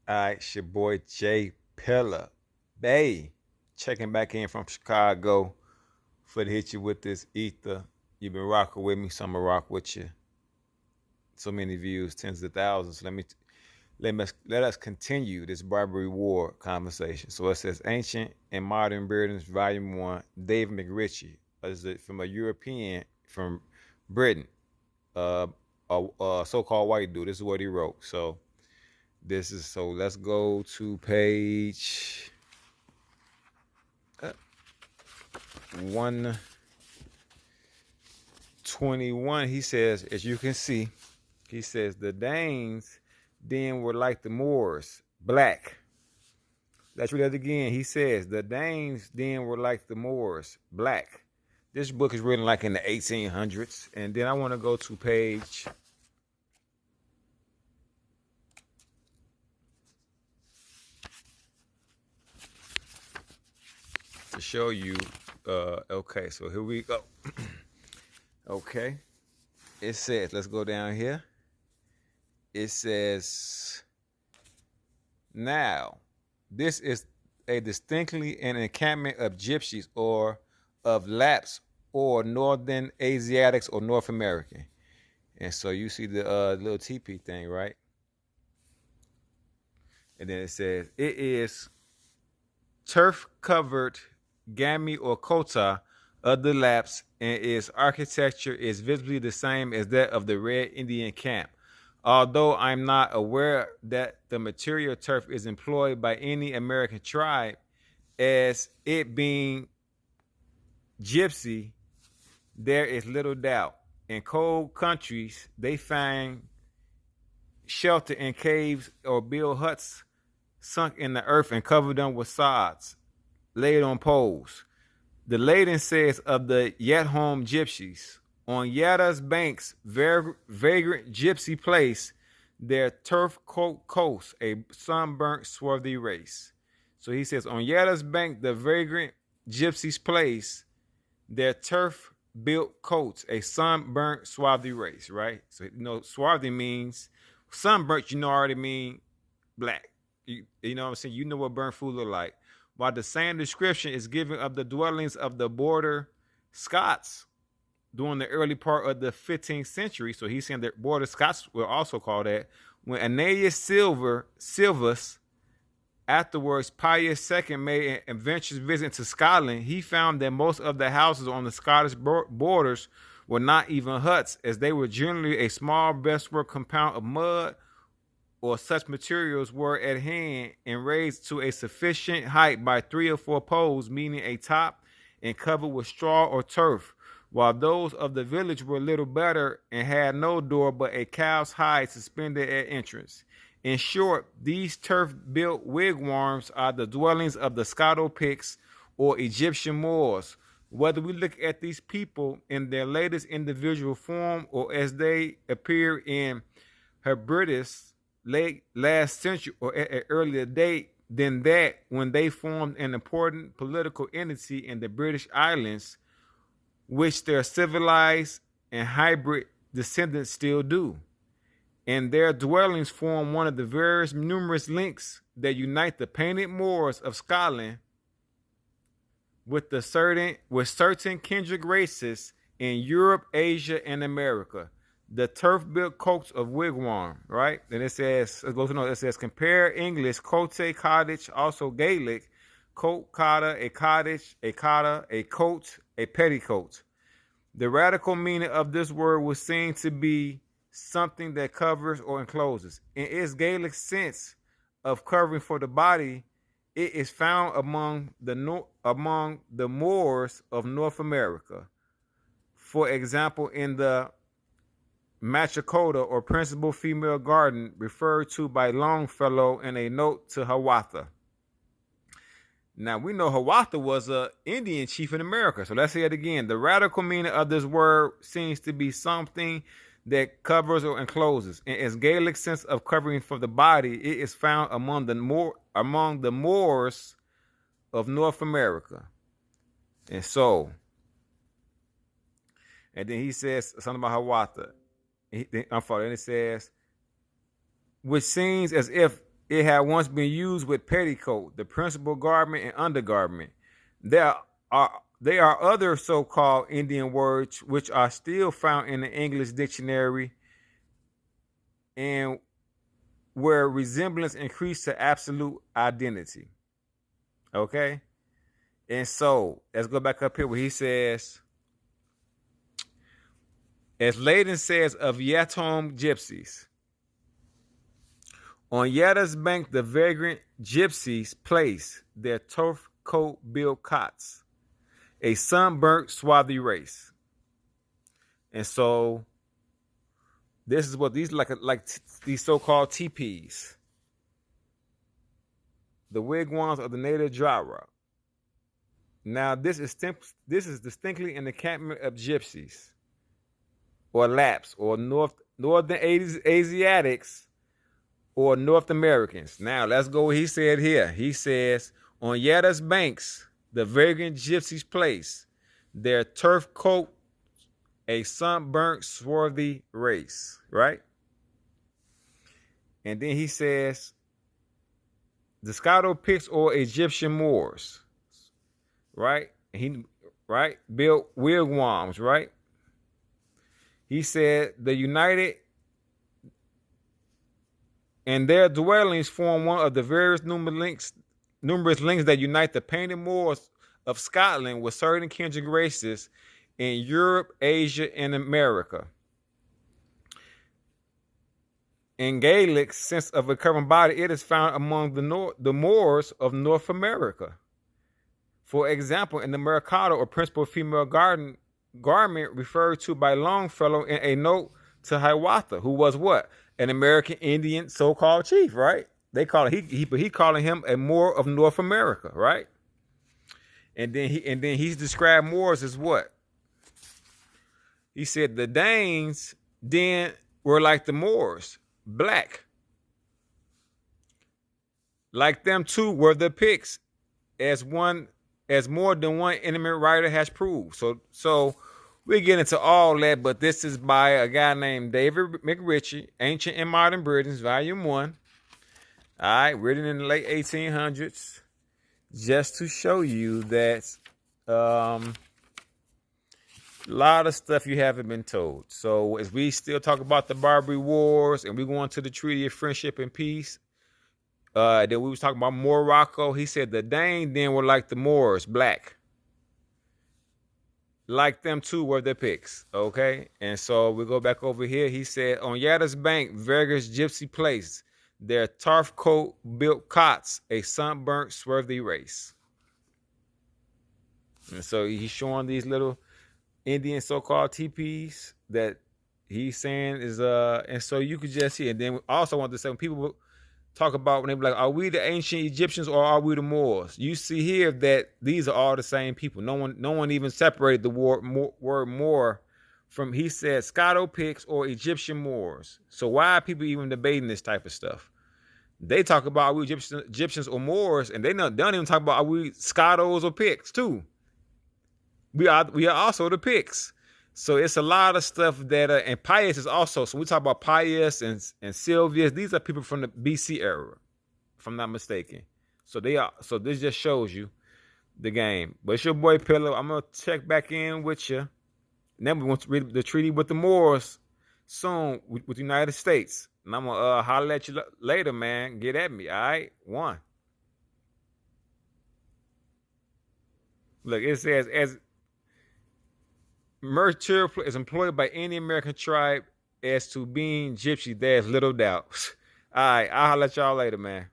All right, it's your boy Jay Pella. Bay. Checking back in from Chicago for to hit you with this ether. You've been rocking with me, so I'm gonna rock with you. So many views, tens of thousands. Let us continue this Barbary War conversation. So it says Ancient and Modern Britons, Volume 1, Dave McRitchie. Is it from a European from Britain, uh, a so-called white dude. This is what he wrote. So let's go to page 121. He says, as you can see, he says the Danes then were like the Moors, black. Let's read that again. He says the Danes then were like the Moors, black. This book is written like in the 1800s. And then I want to go to page to show you. Okay, so here we go. Okay. It says, let's go down here. It says, now, this is a distinctly an encampment of gypsies or of Lapps or Northern Asiatics or North American. And so you see the little teepee thing, right? And then it says, it is turf-covered gami or kota of the Lapps, and its architecture is visibly the same as that of the Red Indian camp. Although I'm not aware that the material turf is employed by any American tribe, as it being gypsy, there is little doubt. In cold countries, they find shelter in caves or build huts sunk in the earth and cover them with sods laid on poles. The Leiden says of the Yetholm gypsies, on Yada's banks, vagrant gypsy place, their turf coast, a sunburnt, swarthy race. So he says, on Yada's bank, the vagrant gypsies place, their turf-built coats, a sunburnt, swarthy race, right? So, swarthy means, sunburnt, already mean black. You know what I'm saying? You know what burnt food look like. While the same description is given of the dwellings of the border Scots during the early part of the 15th century. So he's saying that border Scots were also called that. When Annaeus Silvus, afterwards Pius II, made an adventurous visit to Scotland, he found that most of the houses on the Scottish borders were not even huts, as they were generally a small breastwork compound of mud or such materials were at hand and raised to a sufficient height by 3 or 4 poles, meaning a top, and covered with straw or turf, while those of the village were little better and had no door but a cow's hide suspended at entrance. In short, these turf-built wigwams are the dwellings of the Scoto-Picts or Egyptian Moors. Whether we look at these people in their latest individual form or as they appear in Herodotus, late last century or at an earlier date than that, when they formed an important political entity in the British Islands, which their civilized and hybrid descendants still do. And their dwellings form one of the various numerous links that unite the painted Moors of Scotland with certain kindred races in Europe, Asia, and America. The turf-built coats of wigwam, right? And it says, it says, compare English, cote, cottage, also Gaelic, coat, cotta, a cottage, a cotta, a coat, a petticoat. The radical meaning of this word was seen to be something that covers or encloses. In its Gaelic sense of covering for the body, it is found among the Moors of North America. For example, in the Machakota, or principal female garden, referred to by Longfellow in a note to Hiawatha. Now, we know Hiawatha was an Indian chief in America. So let's say it again. The radical meaning of this word seems to be something that covers or encloses. In its Gaelic sense of covering for the body, it is found among the Moors of North America. And then he says something about Hiawatha. And it says, which seems as if it had once been used with petticoat, the principal garment and undergarment. There are other so-called Indian words which are still found in the English dictionary and where resemblance increased to absolute identity. Okay? And so let's go back up here where he says, as Layden says of Yatom gypsies, on Yetta's bank, the vagrant gypsies place their turf coat built cots, a sunburnt, swarthy race. And so this is what these these so-called teepees, the wigwams of the native Jara. Now this is distinctly an encampment of gypsies, or Laps, or northern Asiatics, or North Americans. Now let's go what he said here. He says, on Yetta's banks, the vagrant gypsies place their turf coat, a sunburnt, swarthy race, right? And then he says, the Scato Picts or Egyptian Moors, right? Built wigwams, right? He said the united and their dwellings form one of the various numerous links that unite the painted Moors of Scotland with certain kindred races in Europe, Asia, and America. In Gaelic sense of a curving body, it is found among the Moors of North America. For example, in the Mercado, or principal female garment referred to by Longfellow in a note to Hiawatha, who was what? An American Indian so-called chief, right? They call it he calling him a Moor of North America, right? And then he's described Moors as what? He said the Danes then were like the Moors, black. Like them too were the Picts, as more than one eminent writer has proved. So we get into all that, but this is by a guy named David McRitchie, Ancient and Modern Britons, Volume 1. All right, written in the late 1800s, just to show you that a lot of stuff you haven't been told. So as we still talk about the Barbary Wars, and we go on to the Treaty of Friendship and Peace, then we was talking about Morocco. He said the Danes then were like the Moors, black. Like them too were the Picts, okay? And so we go back over here. He said, on Yetta's bank, Vegas gypsy place, their turf coat built cots, a sunburnt, swarthy race. And so he's showing these little Indian so-called teepees that he's saying is and so you could just see. And then we also want to say, when people talk about, when they be like, are we the ancient Egyptians or are we the Moors? You see here that these are all the same people. No one even separated the word Moor from, he said, Scato Picts or Egyptian Moors. So why are people even debating this type of stuff? They talk about, are we Egyptians or Moors, and they don't even talk about, are we Scatos or Picts too? We are also the Picts. So it's a lot of stuff that, and Pius is also, so we talk about Pius and Sylvius. These are people from the BC era, if I'm not mistaken. So this just shows you the game. But it's your boy Pillow. I'm going to check back in with you. And then we want to read the treaty with the Moors soon with the United States. And I'm going to holler at you later, man. Get at me, all right? 1. Look, it says, as Merchant is employed by any American tribe as to being gypsy, there's little doubt. All right, I'll let y'all later, man.